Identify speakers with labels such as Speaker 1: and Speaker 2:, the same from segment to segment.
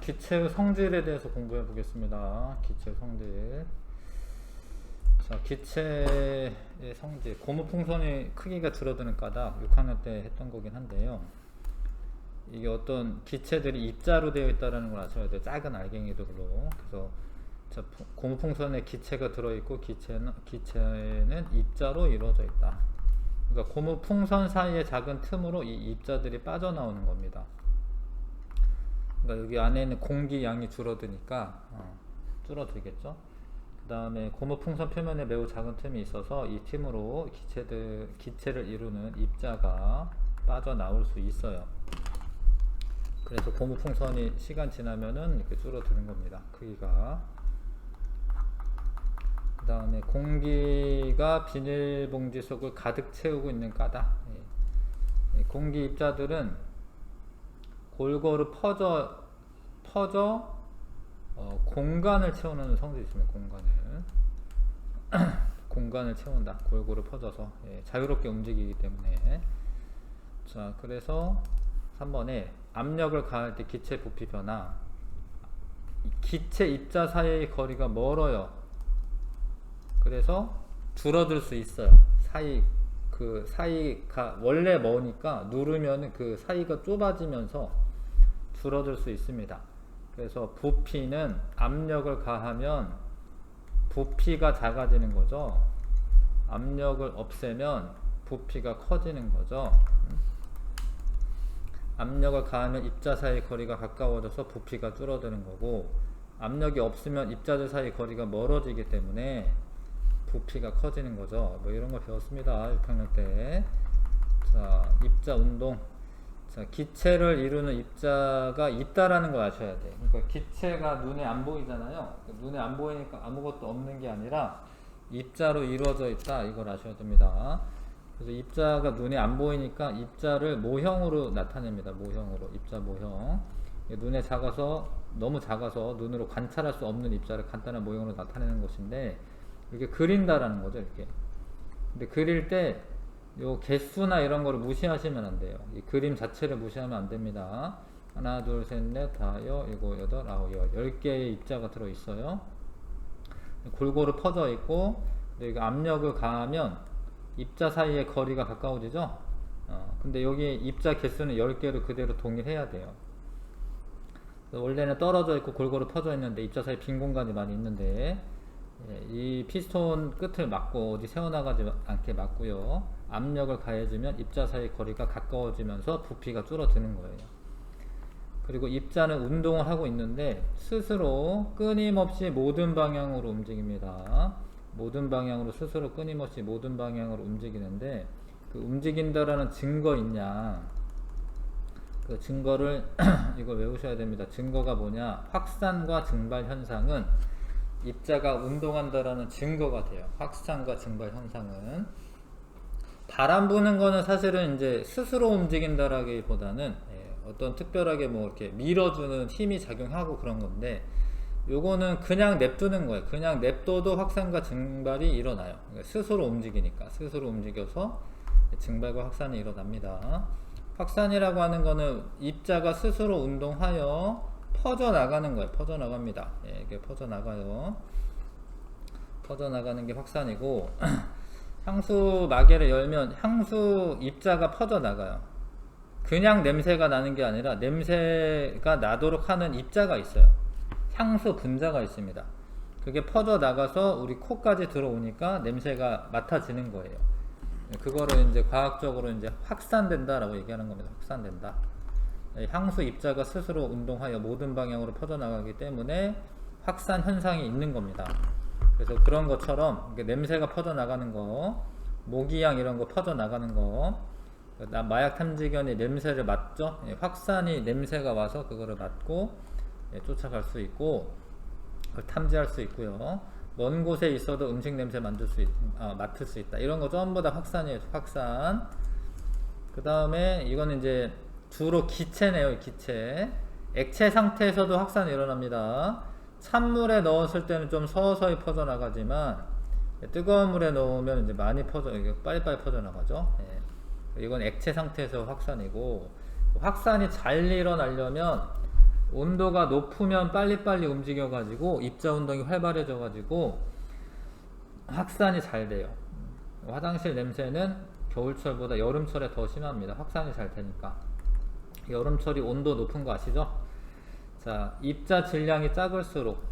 Speaker 1: 기체의 성질에 대해서 공부해 보겠습니다. 기체의 성질. 자, 기체의 성질. 고무풍선이 크기가 줄어드는 까닭. 6학년 때 했던 거긴 한데요. 이게 어떤 기체들이 입자로 되어 있다는 걸 아셔야 돼요. 작은 알갱이들로. 그래서 자, 고무풍선에 기체가 들어있고 기체는 입자로 이루어져 있다. 그러니까 고무풍선 사이의 작은 틈으로 이 입자들이 빠져나오는 겁니다. 그러니까 여기 안에 있는 공기 양이 줄어드니까 줄어들겠죠. 그 다음에 고무풍선 표면에 매우 작은 틈이 있어서 이 틈으로 기체를 이루는 입자가 빠져나올 수 있어요. 그래서 고무풍선이 시간 지나면은 이렇게 줄어드는 겁니다. 크기가. 그 다음에 공기가 비닐봉지 속을 가득 채우고 있는 까닭. 공기 입자들은 골고루 퍼져 공간을 채우는 성질이 있습니다. 공간을 채운다. 골고루 퍼져서 자유롭게 움직이기 때문에. 자, 그래서 3번에 압력을 가할 때 기체 부피 변화. 기체 입자 사이의 거리가 멀어요. 그래서 줄어들 수 있어요. 사이가 원래 머니까 누르면 그 사이가 좁아지면서 줄어들 수 있습니다. 그래서 부피는 압력을 가하면 부피가 작아지는 거죠. 압력을 없애면 부피가 커지는 거죠. 압력을 가하면 입자 사이의 거리가 가까워져서 부피가 줄어드는 거고, 압력이 없으면 입자들 사이의 거리가 멀어지기 때문에 부피가 커지는 거죠. 뭐 이런 걸 배웠습니다. 6학년 때. 자, 입자 운동. 자, 기체를 이루는 입자가 있다라는 걸 아셔야 돼요. 그러니까 기체가 눈에 안 보이잖아요. 눈에 안 보이니까 아무것도 없는 게 아니라 입자로 이루어져 있다. 이걸 아셔야 됩니다. 그래서 입자가 눈에 안 보이니까 입자를 모형으로 나타냅니다. 모형으로. 입자 모형. 눈에 너무 작아서 눈으로 관찰할 수 없는 입자를 간단한 모형으로 나타내는 것인데, 이렇게 그린다라는 거죠. 이렇게. 근데 그릴 때 요 개수나 이런 거를 무시하시면 안 돼요. 이 그림 자체를 무시하면 안 됩니다. 하나, 둘, 셋, 넷, 다, 일곱, 여덟, 아홉, 10개의 입자가 들어 있어요. 골고루 퍼져 있고, 여기가 압력을 가하면 입자 사이의 거리가 가까워지죠. 근데 여기 입자 개수는 10개로 그대로 동일해야 돼요. 원래는 떨어져 있고 골고루 퍼져 있는데 입자 사이 빈 공간이 많이 있는데, 이 피스톤 끝을 막고 어디 새어나가지 않게 막고요. 압력을 가해주면 입자 사이 거리가 가까워지면서 부피가 줄어드는 거예요. 그리고 입자는 운동을 하고 있는데 스스로 끊임없이 모든 방향으로 움직입니다. 모든 방향으로 스스로 끊임없이 모든 방향으로 움직이는데, 그 움직인다라는 증거 있냐? 그 증거를 이거 외우셔야 됩니다. 증거가 뭐냐? 확산과 증발 현상은 입자가 운동한다라는 증거가 돼요. 확산과 증발 현상은. 바람 부는 거는 사실은 이제 스스로 움직인다라기보다는 어떤 특별하게 뭐 이렇게 밀어주는 힘이 작용하고 그런 건데, 요거는 그냥 냅두는 거예요. 그냥 냅둬도 확산과 증발이 일어나요. 그러니까 스스로 움직이니까. 스스로 움직여서 증발과 확산이 일어납니다. 확산이라고 하는 거는 입자가 스스로 운동하여 퍼져나가는 거예요. 퍼져나갑니다. 이게 퍼져나가요. 퍼져나가는 게 확산이고, 향수 마개를 열면 향수 입자가 퍼져나가요. 그냥 냄새가 나는 게 아니라 냄새가 나도록 하는 입자가 있어요. 향수 분자가 있습니다. 그게 퍼져나가서 우리 코까지 들어오니까 냄새가 맡아지는 거예요. 그거를 이제 과학적으로 이제 확산된다라고 얘기하는 겁니다. 확산된다. 향수 입자가 스스로 운동하여 모든 방향으로 퍼져나가기 때문에 확산 현상이 있는 겁니다. 그래서 그런 것처럼 냄새가 퍼져나가는 거, 모기향 이런 거 퍼져나가는 거, 마약 탐지견이 냄새를 맡죠. 확산이 냄새가 와서 그거를 맡고 쫓아갈 수 있고, 그걸 탐지할 수 있고요. 먼 곳에 있어도 음식 냄새 맡을 수 있다. 이런 거 전부 다 확산이에요. 확산. 그 다음에 이거는 이제 주로 기체네요. 기체. 액체 상태에서도 확산이 일어납니다. 찬물에 넣었을 때는 좀 서서히 퍼져나가지만, 뜨거운 물에 넣으면 이제 많이 빨리빨리 퍼져나가죠. 이건 액체 상태에서 확산이고, 확산이 잘 일어나려면 온도가 높으면 빨리빨리 움직여 가지고 입자 운동이 활발해져 가지고 확산이 잘 돼요. 화장실 냄새는 겨울철보다 여름철에 더 심합니다. 확산이 잘 되니까. 여름철이 온도 높은 거 아시죠? 자, 입자 질량이 작을수록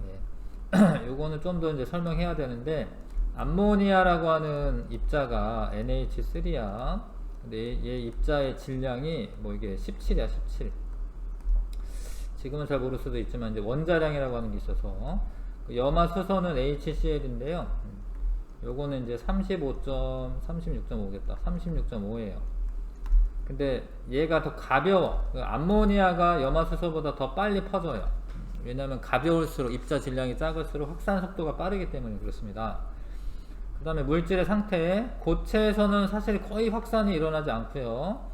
Speaker 1: 요거는 좀 더 이제 설명해야 되는데, 암모니아라고 하는 입자가 NH3야. 근데 얘 입자의 질량이 뭐 이게 17이야, 17. 지금은 잘 모를 수도 있지만 이제 원자량이라고 하는 게 있어서, 그 염화수소는 HCl인데요. 요거는 이제 36.5겠다. 36.5예요. 근데 얘가 더 가벼워. 암모니아가 염화수소보다 더 빨리 퍼져요. 왜냐하면 가벼울수록, 입자 질량이 작을수록 확산 속도가 빠르기 때문에 그렇습니다. 그 다음에 물질의 상태, 고체에서는 사실 거의 확산이 일어나지 않고요.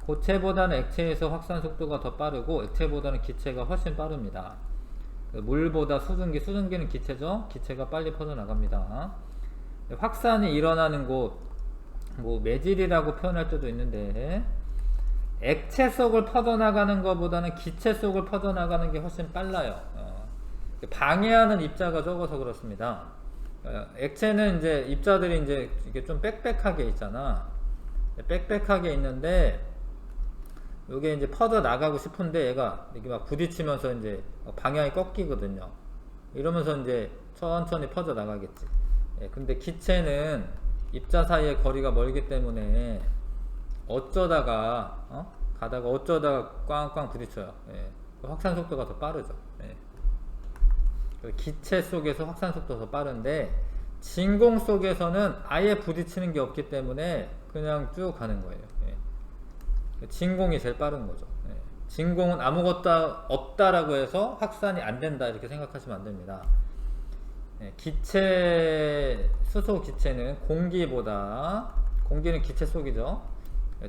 Speaker 1: 고체보다는 액체에서 확산 속도가 더 빠르고 액체보다는 기체가 훨씬 빠릅니다. 물보다 수증기는 기체죠. 기체가 빨리 퍼져나갑니다. 확산이 일어나는 곳, 뭐 매질이라고 표현할 때도 있는데, 액체 속을 퍼져나가는 것보다는 기체 속을 퍼져나가는 게 훨씬 빨라요. 방해하는 입자가 적어서 그렇습니다. 액체는 이제 입자들이 이제 이게 좀 빽빽하게 있잖아. 빽빽하게 있는데, 요게 이제 퍼져 나가고 싶은데 얘가 이렇게 막 부딪히면서 이제 방향이 꺾이거든요. 이러면서 이제 천천히 퍼져 나가겠지. 근데 기체는 입자 사이의 거리가 멀기 때문에 가다가 어쩌다가 꽝꽝 부딪혀요. 확산 속도가 더 빠르죠. 기체 속에서 확산 속도가 더 빠른데, 진공 속에서는 아예 부딪히는 게 없기 때문에 그냥 쭉 가는 거예요. 진공이 제일 빠른 거죠. 진공은 아무것도 없다라고 해서 확산이 안 된다 이렇게 생각하시면 안 됩니다. 수소 기체는 공기는 기체 속이죠.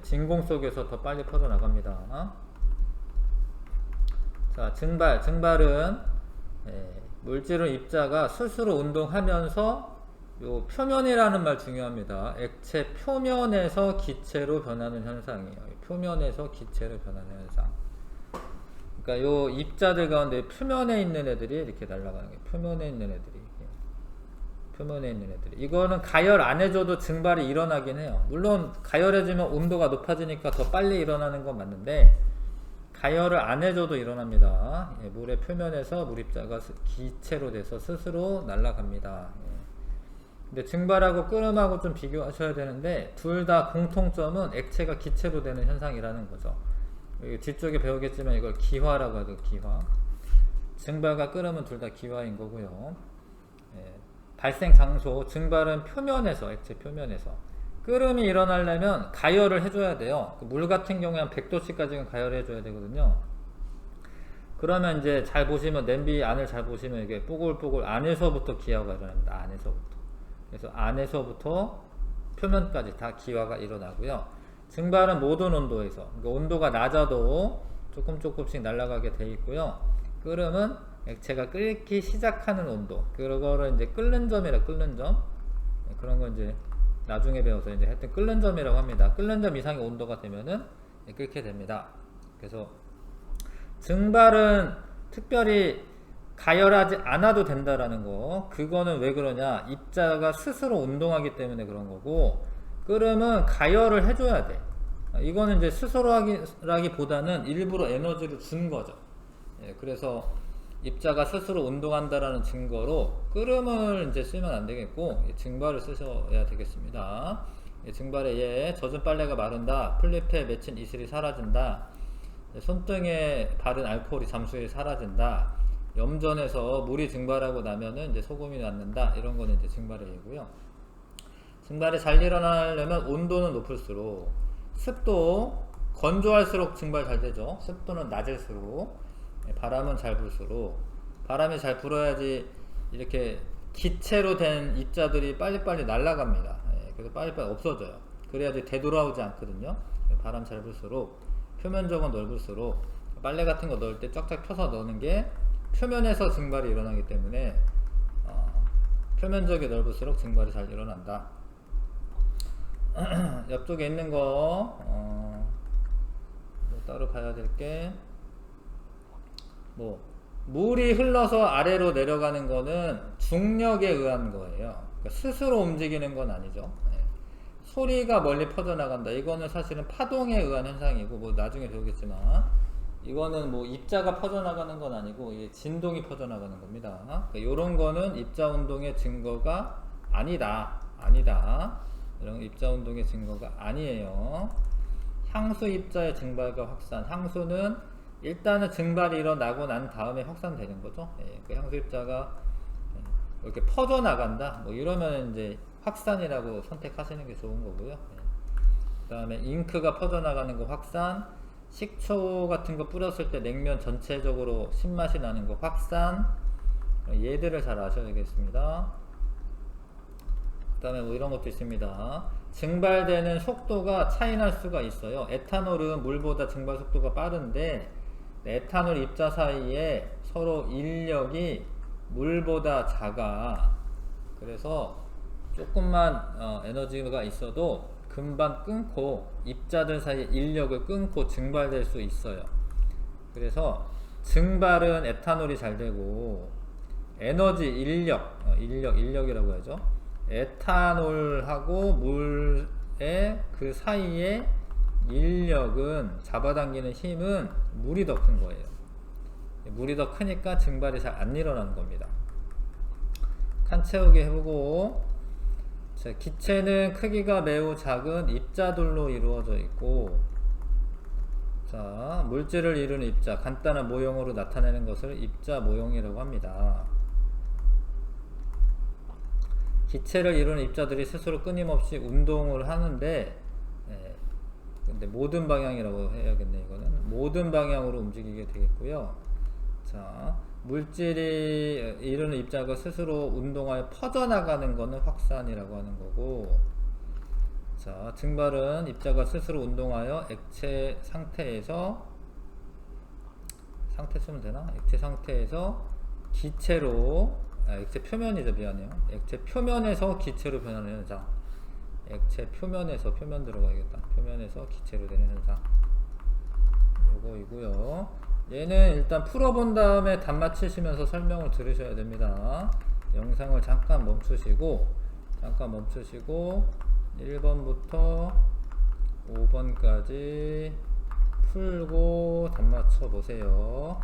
Speaker 1: 진공 속에서 더 빨리 퍼져나갑니다. 자, 증발은 물질은 입자가 스스로 운동하면서, 요 표면이라는 말 중요합니다. 액체 표면에서 기체로 변하는 현상이에요. 표면에서 기체로 변하는 현상. 그러니까 요 입자들 가운데 표면에 있는 애들이 이렇게 날아가는 거예요. 표면에 있는 애들이. 이거는 가열 안 해줘도 증발이 일어나긴 해요. 물론 가열해지면 온도가 높아지니까 더 빨리 일어나는 건 맞는데, 가열을 안 해줘도 일어납니다. 물의 표면에서 물입자가 기체로 돼서 스스로 날아갑니다. 근데 증발하고 끓음하고 좀 비교하셔야 되는데, 둘 다 공통점은 액체가 기체로 되는 현상이라는 거죠. 뒤쪽에 배우겠지만 이걸 기화라고 하죠. 기화. 증발과 끓음은 둘 다 기화인 거고요. 발생 장소, 증발은 표면에서, 액체 표면에서. 끓음이 일어나려면 가열을 해줘야 돼요. 물 같은 경우에 한 100도씨까지는 가열을 해줘야 되거든요. 그러면 이제 잘 보시면, 냄비 안을 잘 보시면 이게 뽀글뽀글 안에서부터 기화가 일어납니다. 안에서부터. 그래서 안에서부터 표면까지 다 기화가 일어나고요. 증발은 모든 온도에서, 그러니까 온도가 낮아도 조금씩 날아가게 돼 있고요. 끓음은 액체가 끓기 시작하는 온도, 그거를 이제 끓는 점이라, 끓는 점. 그런 거 이제 나중에 배워서 이제 하여튼 끓는 점이라고 합니다. 끓는 점 이상의 온도가 되면은 끓게 됩니다. 그래서 증발은 특별히 가열하지 않아도 된다라는 거, 그거는 왜 그러냐, 입자가 스스로 운동하기 때문에 그런 거고, 끓음은 가열을 해줘야 돼. 이거는 이제 스스로 하기보다는 일부러 에너지를 준 거죠. 그래서 입자가 스스로 운동한다라는 증거로 끓음을 이제 쓰면 안 되겠고, 증발을 쓰셔야 되겠습니다. 증발에 젖은 빨래가 마른다, 플립에 맺힌 이슬이 사라진다, 손등에 바른 알코올이 잠수에 사라진다, 염전에서 물이 증발하고 나면은 이제 소금이 낫는다, 이런 거는 이제 증발의 예고요. 증발이 잘 일어나려면 온도는 높을수록, 습도 건조할수록 증발 잘 되죠. 습도는 낮을수록, 바람은 잘 불수록, 바람이 잘 불어야지 이렇게 기체로 된 입자들이 빨리빨리 날아갑니다. 그래서 빨리빨리 없어져요. 그래야지 되돌아오지 않거든요. 바람 잘 불수록, 표면적은 넓을수록, 빨래 같은 거 넣을 때 쫙쫙 펴서 넣는 게 표면에서 증발이 일어나기 때문에 표면적이 넓을수록 증발이 잘 일어난다. 옆쪽에 있는 거 따로 봐야 될 게, 뭐 물이 흘러서 아래로 내려가는 거는 중력에 의한 거예요. 그러니까 스스로 움직이는 건 아니죠. 예. 소리가 멀리 퍼져나간다. 이거는 사실은 파동에 의한 현상이고, 뭐 나중에 배우겠지만, 이거는 뭐 입자가 퍼져나가는 건 아니고, 이게 진동이 퍼져나가는 겁니다. 그러니까 이런 거는 입자 운동의 증거가 아니다. 이런 입자 운동의 증거가 아니에요. 향수 입자의 증발과 확산. 향수는 일단은 증발이 일어나고 난 다음에 확산되는 거죠. 예, 그 향수 입자가 이렇게 퍼져나간다. 뭐 이러면 이제 확산이라고 선택하시는 게 좋은 거고요. 예. 그 다음에 잉크가 퍼져나가는 거 확산. 식초 같은 거 뿌렸을 때 냉면 전체적으로 신맛이 나는 거 확산. 얘들을 잘 아셔야 되겠습니다. 그 다음에 뭐 이런 것도 있습니다. 증발되는 속도가 차이 날 수가 있어요. 에탄올은 물보다 증발 속도가 빠른데, 에탄올 입자 사이에 서로 인력이 물보다 작아. 그래서 조금만 에너지가 있어도 금방 끊고, 입자들 사이에 인력을 끊고 증발될 수 있어요. 그래서 증발은 에탄올이 잘 되고, 에너지 인력이라고 하죠. 에탄올하고 물의 그 사이에 인력은, 잡아당기는 힘은 물이 더 큰 거예요. 물이 더 크니까 증발이 잘 안 일어나는 겁니다. 칸 채우기 해보고, 자, 기체는 크기가 매우 작은 입자들로 이루어져 있고, 자, 물질을 이루는 입자, 간단한 모형으로 나타내는 것을 입자 모형이라고 합니다. 기체를 이루는 입자들이 스스로 끊임없이 운동을 하는데, 근데 모든 방향이라고 해야겠네. 이거는 모든 방향으로 움직이게 되겠고요. 자, 물질이 이루는 입자가 스스로 운동하여 퍼져나가는 것은 확산이라고 하는 거고, 자, 증발은 입자가 스스로 운동하여 액체 상태에서, 상태 쓰면 되나? 액체 상태에서 기체로, 액체 표면이죠. 미안해요. 액체 표면에서 기체로 변하는 현상. 액체 표면에서, 표면 들어가야겠다. 표면에서 기체로 되는 현상. 요거이고요. 얘는 일단 풀어본 다음에 답 맞히시면서 설명을 들으셔야 됩니다. 영상을 잠깐 멈추시고 1번부터 5번까지 풀고 답 맞춰 보세요.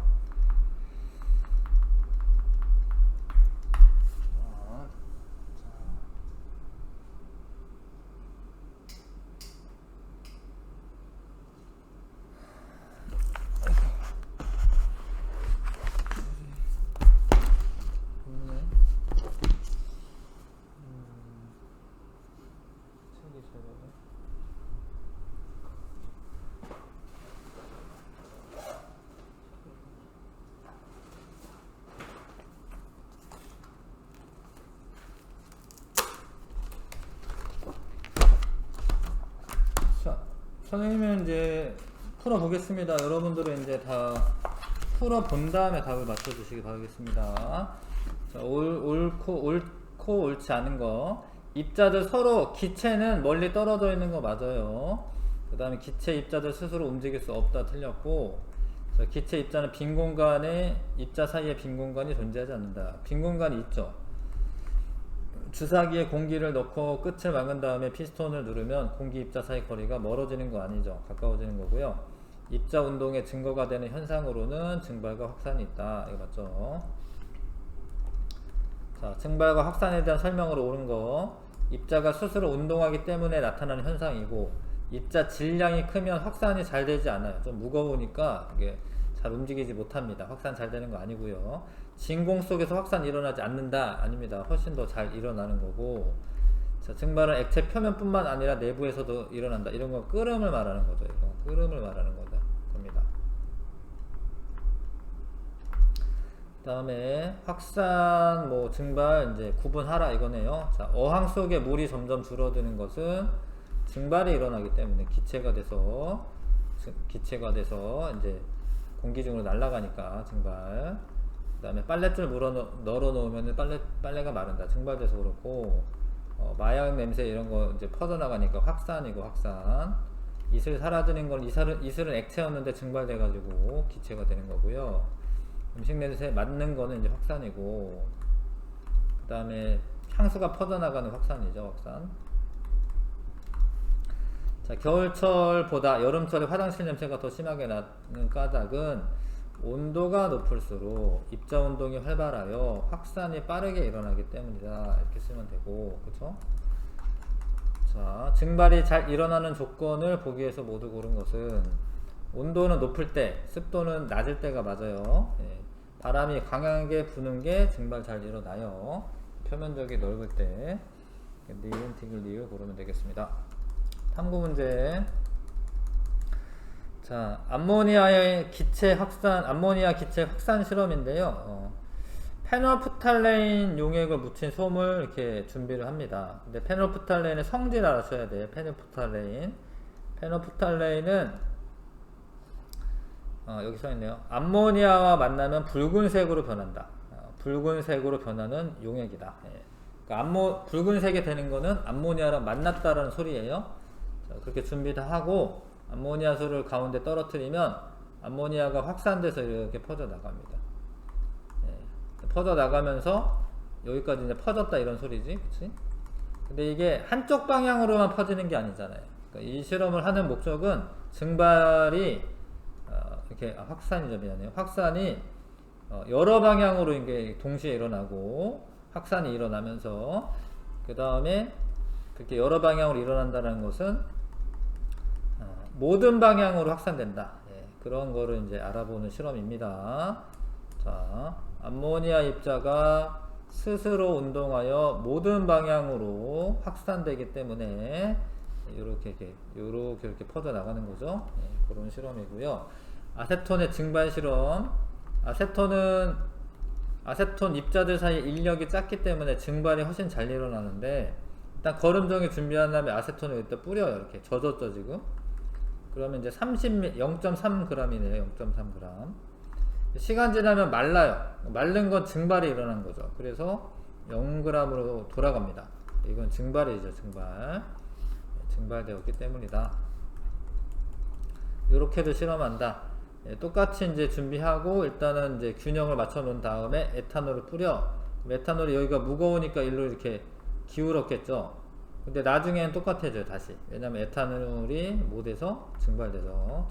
Speaker 1: 선생님은 이제 풀어보겠습니다. 여러분들은 이제 다 풀어본 다음에 답을 맞춰주시기 바라겠습니다. 자, 옳고 옳지 않은 거. 입자들 서로, 기체는 멀리 떨어져 있는 거 맞아요. 그 다음에 기체 입자들 스스로 움직일 수 없다 틀렸고, 자, 기체 입자는 빈 공간에, 입자 사이에 빈 공간이 존재하지 않는다. 빈 공간이 있죠. 주사기에 공기를 넣고 끝을 막은 다음에 피스톤을 누르면 공기 입자 사이 거리가 멀어지는 거 아니죠. 가까워지는 거고요. 입자 운동의 증거가 되는 현상으로는 증발과 확산이 있다. 이거 맞죠? 자, 증발과 확산에 대한 설명으로 옳은 거. 입자가 스스로 운동하기 때문에 나타나는 현상이고, 입자 질량이 크면 확산이 잘 되지 않아요. 좀 무거우니까 이게 잘 움직이지 못합니다. 확산 잘 되는 거 아니고요. 진공 속에서 확산이 일어나지 않는다. 아닙니다. 훨씬 더 잘 일어나는 거고, 자, 증발은 액체 표면뿐만 아니라 내부에서도 일어난다. 이런 건 끓음을 말하는 거죠. 이거 끓음을 말하는 겁니다. 그 다음에 확산, 뭐 증발 이제 구분하라 이거네요. 자, 어항 속에 물이 점점 줄어드는 것은 증발이 일어나기 때문에 기체가 돼서 이제 공기 중으로 날아가니까 증발. 그 다음에 빨랫줄 널어 놓으면 빨래가 마른다. 증발돼서 그렇고, 마약 냄새 이런 거 이제 퍼져나가니까 확산이고 확산. 이슬 사라지는 건 이슬은 액체였는데 증발돼가지고 기체가 되는 거고요. 음식 냄새 맡는 거는 이제 확산이고, 그 다음에 향수가 퍼져나가는 확산이죠, 확산. 자, 겨울철보다 여름철에 화장실 냄새가 더 심하게 나는 까닭은 온도가 높을수록 입자 운동이 활발하여 확산이 빠르게 일어나기 때문이다. 이렇게 쓰면 되고, 그쵸? 자, 증발이 잘 일어나는 조건을 보기 위해서 모두 고른 것은 온도는 높을 때, 습도는 낮을 때가 맞아요. 예, 바람이 강하게 부는 게 증발 잘 일어나요. 표면적이 넓을 때. 니은, 티글, 리을 고르면 되겠습니다. 탐구 문제. 자, 암모니아 기체 확산 실험인데요. 페놀프탈레인 용액을 묻힌 솜을 이렇게 준비를 합니다. 근데 페놀프탈레인의 성질 알아셔야 돼요. 페놀프탈레인은 여기 써 있네요. 암모니아와 만나면 붉은색으로 변한다. 붉은색으로 변하는 용액이다. 예. 그러니까 붉은색이 되는 거는 암모니아랑 만났다라는 소리예요. 자, 그렇게 준비 다 하고 암모니아수를 가운데 떨어뜨리면 암모니아가 확산돼서 이렇게 퍼져 나갑니다. 예. 퍼져 나가면서 여기까지 이제 퍼졌다 이런 소리지, 그치? 근데 이게 한쪽 방향으로만 퍼지는 게 아니잖아요. 그러니까 이 실험을 하는 목적은 증발이 이렇게 확산이죠, 미안해요. 확산이 여러 방향으로 이게 동시에 일어나고 확산이 일어나면서 그 다음에 그렇게 여러 방향으로 일어난다는 것은 모든 방향으로 확산된다. 예, 그런 거를 이제 알아보는 실험입니다. 자, 암모니아 입자가 스스로 운동하여 모든 방향으로 확산되기 때문에 이렇게 퍼져 나가는 거죠. 예, 그런 실험이고요. 아세톤의 증발 실험. 아세톤 입자들 사이 인력이 작기 때문에 증발이 훨씬 잘 일어나는데, 일단 거름종이 준비한 다음에 아세톤을 일단 뿌려요. 이렇게 젖었죠 지금. 그러면 이제 0.3g이네요. 0.3g. 시간 지나면 말라요. 말른 건 증발이 일어난 거죠. 그래서 0g으로 돌아갑니다. 이건 증발이죠, 증발. 증발되었기 때문이다. 이렇게도 실험한다. 예, 똑같이 이제 준비하고 일단은 이제 균형을 맞춰 놓은 다음에 에탄올을 뿌려. 에탄올이 여기가 무거우니까 일로 이렇게 기울었겠죠. 근데 나중에는 똑같아져요, 다시. 왜냐면 에탄올이 못해서 증발돼서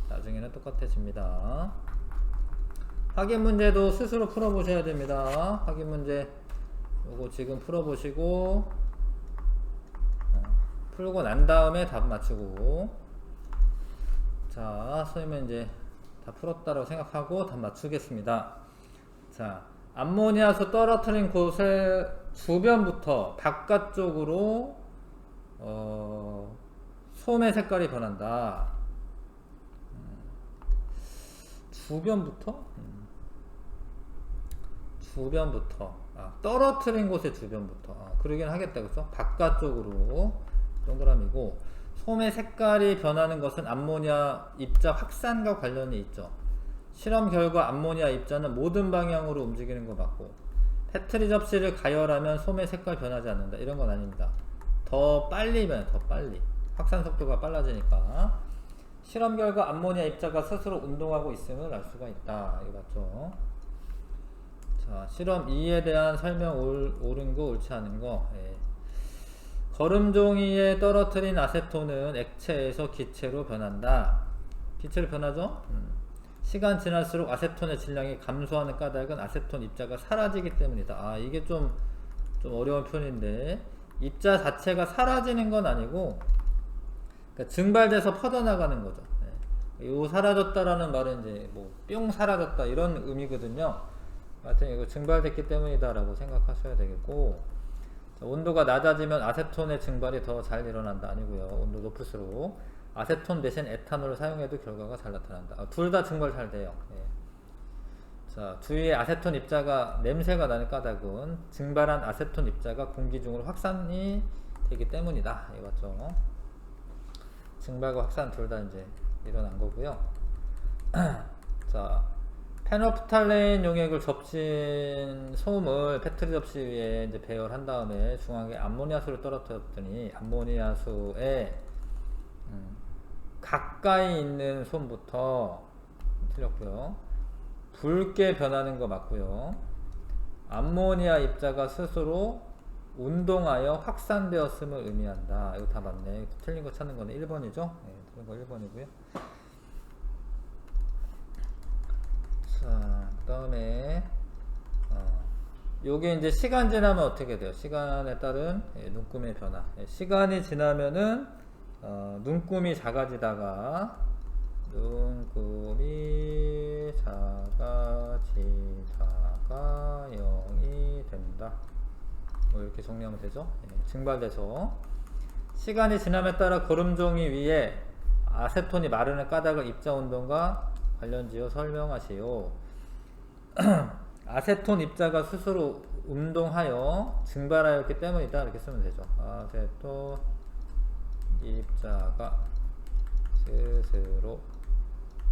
Speaker 1: 나중에는 똑같아집니다. 확인 문제도 스스로 풀어보셔야 됩니다. 확인 문제 요거 지금 풀어보시고 풀고 난 다음에 답 맞추고. 자, 선생님은 이제 다 풀었다고 생각하고 답 맞추겠습니다. 자, 암모니아수 떨어뜨린 곳의 주변부터 바깥쪽으로 솜의 색깔이 변한다. 주변부터? 떨어뜨린 곳의 주변부터. 그러긴 하겠다, 그쵸? 바깥쪽으로 동그라미고, 솜의 색깔이 변하는 것은 암모니아 입자 확산과 관련이 있죠. 실험 결과 암모니아 입자는 모든 방향으로 움직이는 것 같고, 페트리 접시를 가열하면 솜의 색깔 변하지 않는다. 이런 건 아닙니다. 더 빨리 변해, 더 빨리. 확산 속도가 빨라지니까. 실험 결과 암모니아 입자가 스스로 운동하고 있음을 알 수가 있다. 이거 맞죠? 자, 실험 2에 대한 설명 옳은 거, 옳지 않은 거. 예. 거름종이에 떨어뜨린 아세톤은 액체에서 기체로 변한다. 기체로 변하죠? 시간 지날수록 아세톤의 질량이 감소하는 까닭은 아세톤 입자가 사라지기 때문이다. 이게 좀 어려운 표현인데, 입자 자체가 사라지는 건 아니고, 그러니까 증발돼서 퍼져나가는 거죠. 네. 요 사라졌다라는 말은 이제 뿅 사라졌다 이런 의미거든요. 하여튼 이거 증발됐기 때문이다라고 생각하셔야 되겠고, 온도가 낮아지면 아세톤의 증발이 더 잘 일어난다. 아니고요. 온도 높을수록 아세톤 대신 에탄올을 사용해도 결과가 잘 나타난다. 둘 다 증발 잘 돼요. 예. 자, 주위에 아세톤 입자가 냄새가 나는 까닭은 증발한 아세톤 입자가 공기 중으로 확산이 되기 때문이다. 예, 맞죠? 증발과 확산 둘 다 이제 일어난 거고요. 자, 페놀프탈레인 용액을 접신 솜을 페트리 접시 위에 이제 배열한 다음에 중앙에 암모니아수를 떨어뜨렸더니 암모니아수에 가까이 있는 솜부터 틀렸고요. 붉게 변하는 거 맞고요. 암모니아 입자가 스스로 운동하여 확산되었음을 의미한다. 이거 다 맞네. 틀린 거 찾는 거는 1번이죠? 네, 틀린 거 1번이고요. 자, 그 다음에 요게 이제 시간 지나면 어떻게 돼요? 시간에 따른 눈금의 변화. 시간이 지나면은 눈금이 작아지다가 눈금이 작아지다가 0이 된다. 뭐 이렇게 정리하면 되죠. 증발돼서 시간이 지남에 따라 거름종이 위에 아세톤이 마르는 까닭을 입자운동과 관련지어 설명하시오. 아세톤 입자가 스스로 운동하여 증발하였기 때문이다. 이렇게 쓰면 되죠. 아세톤 입자가 스스로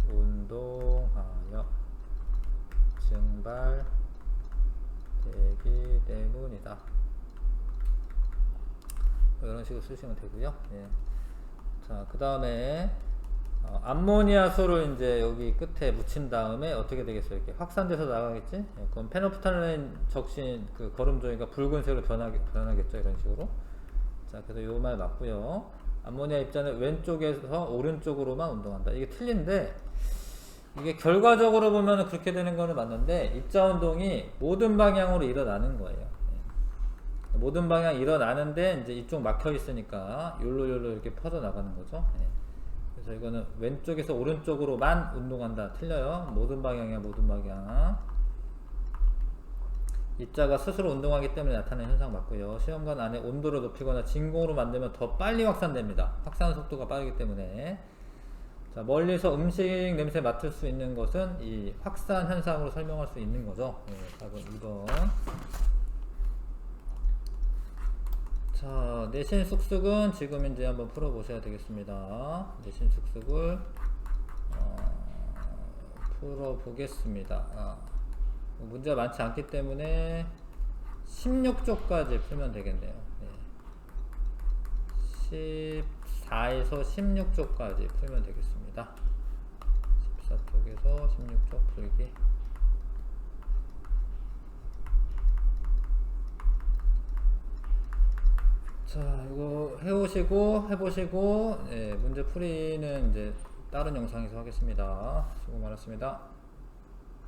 Speaker 1: 운동하여 증발되기 때문이다. 이런 식으로 쓰시면 되고요. 예. 자, 그 다음에 암모니아수를 이제 여기 끝에 묻힌 다음에 어떻게 되겠어요? 이렇게 확산돼서 나가겠지? 예, 그럼 페노프탈렌 적신 그 거름종이가 붉은색으로 변하겠죠? 이런 식으로. 자, 그래서 요 말 맞고요. 암모니아 입자는 왼쪽에서 오른쪽으로만 운동한다. 이게 틀린데, 이게 결과적으로 보면 그렇게 되는 거는 맞는데, 입자 운동이 모든 방향으로 일어나는 거예요. 예. 모든 방향 일어나는데, 이제 이쪽 막혀 있으니까, 요로 이렇게 퍼져 나가는 거죠. 예. 그래서 이거는 왼쪽에서 오른쪽으로만 운동한다. 틀려요. 모든 방향이야, 모든 방향. 입자가 스스로 운동하기 때문에 나타나는 현상 맞고요. 시험관 안에 온도를 높이거나 진공으로 만들면 더 빨리 확산됩니다. 확산 속도가 빠르기 때문에. 자, 멀리서 음식 냄새 맡을 수 있는 것은 이 확산 현상으로 설명할 수 있는 거죠. 네, 답은 2번. 자, 내신 쑥쑥은 지금 이제 한번 풀어보셔야 되겠습니다. 내신 쑥쑥을 풀어보겠습니다. 문제가 많지 않기 때문에 16쪽까지 풀면 되겠네요. 네. 14에서 16쪽까지 풀면 되겠습니다. 14쪽에서 16쪽 풀기. 자, 이거 해보시고, 네, 문제 풀이는 이제 다른 영상에서 하겠습니다. 수고 많았습니다.